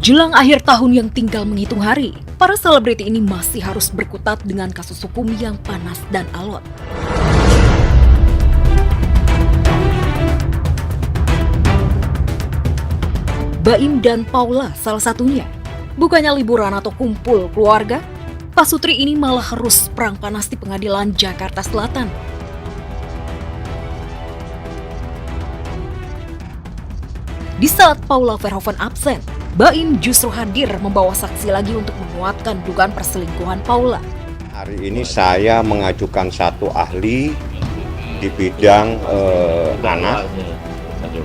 Jelang akhir tahun yang tinggal menghitung hari, para selebriti ini masih harus berkutat dengan kasus hukum yang panas dan alot. Baim dan Paula salah satunya. Bukannya liburan atau kumpul keluarga, pasutri ini malah harus perang panas di pengadilan Jakarta Selatan. Di saat Paula Verhoeven absen, Baim justru hadir membawa saksi lagi untuk menguatkan dugaan perselingkuhan Paula. Hari ini saya mengajukan satu ahli di bidang anak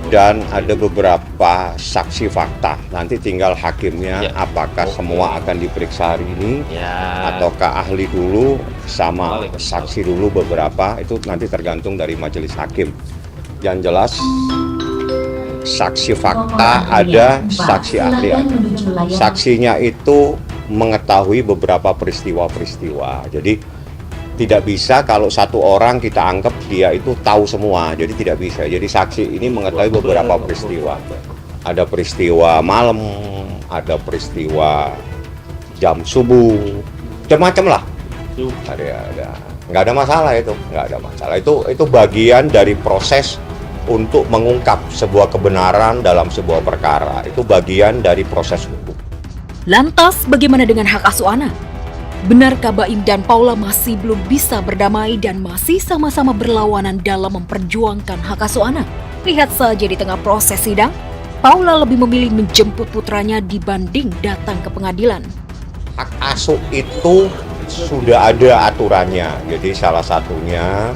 dan ada beberapa saksi fakta. Nanti tinggal hakimnya apakah semua akan diperiksa hari ini ataukah ahli dulu sama saksi dulu beberapa, itu nanti tergantung dari majelis hakim. Yang jelas saksi fakta ada, saksi ahli ada. Saksinya itu mengetahui beberapa peristiwa-peristiwa. Jadi tidak bisa kalau satu orang kita anggap dia itu tahu semua. Jadi tidak bisa. Jadi saksi ini mengetahui beberapa peristiwa. Ada peristiwa malam, ada peristiwa jam subuh, macam-macam lah. Ada. Nggak ada masalah itu, nggak ada masalah. Itu bagian dari proses untuk mengungkap sebuah kebenaran dalam sebuah perkara. Itu bagian dari proses hukum. Lantas bagaimana dengan hak asuh anak? Benarkah Baim dan Paula masih belum bisa berdamai dan masih sama-sama berlawanan dalam memperjuangkan hak asuh anak? Lihat saja di tengah proses sidang, Paula lebih memilih menjemput putranya dibanding datang ke pengadilan. Hak asuh itu sudah ada aturannya. Jadi salah satunya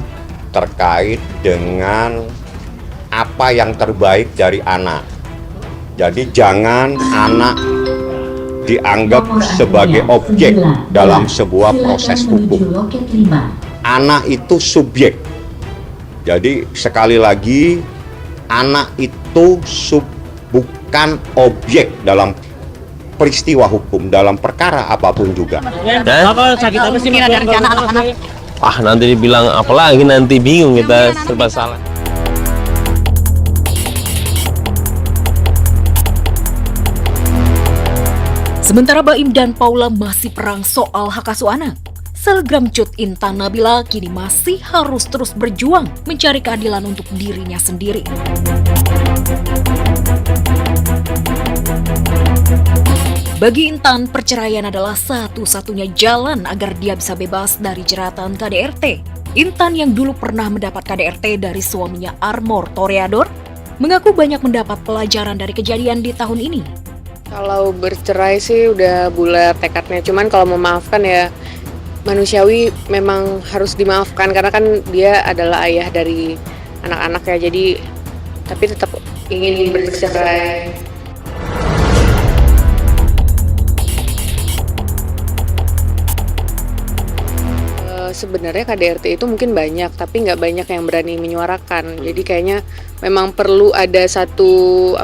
terkait dengan apa yang terbaik dari anak. Jadi jangan anak dianggap sebagai objek dalam sebuah proses hukum. Anak itu subjek. Jadi sekali lagi, anak itu bukan objek dalam peristiwa hukum, dalam perkara apapun juga. Sakit apa sih ada rencana anak-anak? Nanti dibilang apa lagi, nanti bingung kita serba salah. Sementara Baim dan Paula masih perang soal hak asuh anak, selebgram Cut Intan Nabila kini masih harus terus berjuang mencari keadilan untuk dirinya sendiri. Bagi Intan, perceraian adalah satu-satunya jalan agar dia bisa bebas dari jeratan KDRT. Intan yang dulu pernah mendapat KDRT dari suaminya Armor Toreador, mengaku banyak mendapat pelajaran dari kejadian di tahun ini. Kalau bercerai sih udah bulat tekadnya, cuman kalau memaafkan ya manusiawi memang harus dimaafkan karena kan dia adalah ayah dari anak-anak ya, jadi tapi tetap ingin bercerai. Sebenarnya KDRT itu mungkin banyak, tapi nggak banyak yang berani menyuarakan. Jadi kayaknya memang perlu ada satu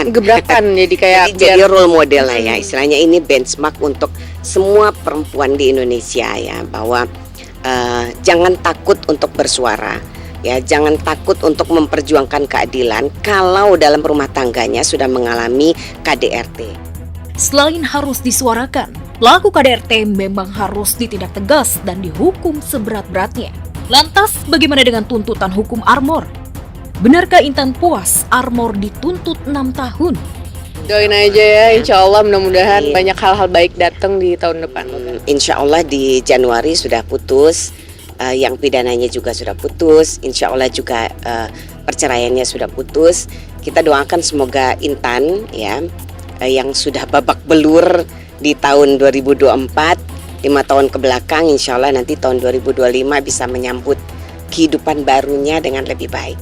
gebrakan jadi kayak jadi role model lah ya, istilahnya ini benchmark untuk semua perempuan di Indonesia ya, bahwa jangan takut untuk bersuara ya, jangan takut untuk memperjuangkan keadilan kalau dalam rumah tangganya sudah mengalami KDRT. Selain harus disuarakan, pelaku KDRT memang harus ditindak tegas dan dihukum seberat-beratnya. Lantas bagaimana dengan tuntutan hukum Armor? Benarkah Intan puas Armor dituntut 6 tahun? Doain aja ya, insya Allah mudah-mudahan banyak hal-hal baik datang di tahun depan. Insya Allah di Januari sudah putus, yang pidananya juga sudah putus, insya Allah juga perceraiannya sudah putus. Kita doakan semoga Intan ya, yang sudah babak belur di tahun 2024, 5 tahun ke belakang, insya Allah nanti tahun 2025 bisa menyambut kehidupan barunya dengan lebih baik.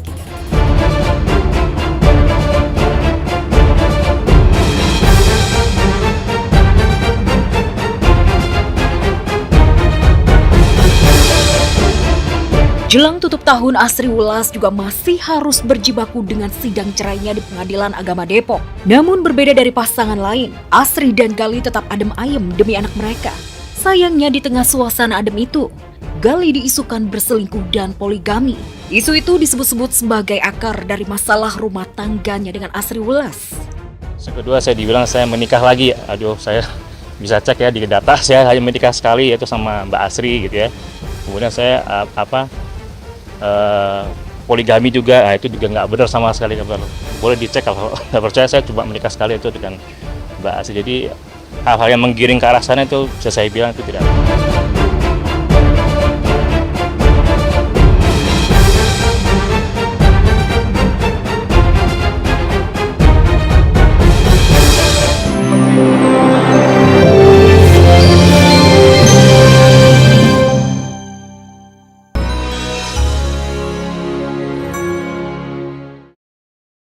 Jelang tutup tahun, Asri Welas juga masih harus berjibaku dengan sidang cerainya di Pengadilan Agama Depok. Namun berbeda dari pasangan lain, Asri dan Gali tetap adem ayem demi anak mereka. Sayangnya di tengah suasana adem itu, Gali diisukan berselingkuh dan poligami. Isu itu disebut-sebut sebagai akar dari masalah rumah tangganya dengan Asri Welas. Kedua, saya dibilang saya menikah lagi. Aduh, saya bisa cek ya di data, saya hanya menikah sekali, yaitu sama Mbak Asri gitu ya. Kemudian saya poligami juga, itu juga nggak benar sama sekali. Boleh dicek kalau nggak percaya, saya coba menikah sekali itu dengan Mbak Asri. Jadi hal-hal yang menggiring ke arah sana itu bisa saya bilang itu tidak ada.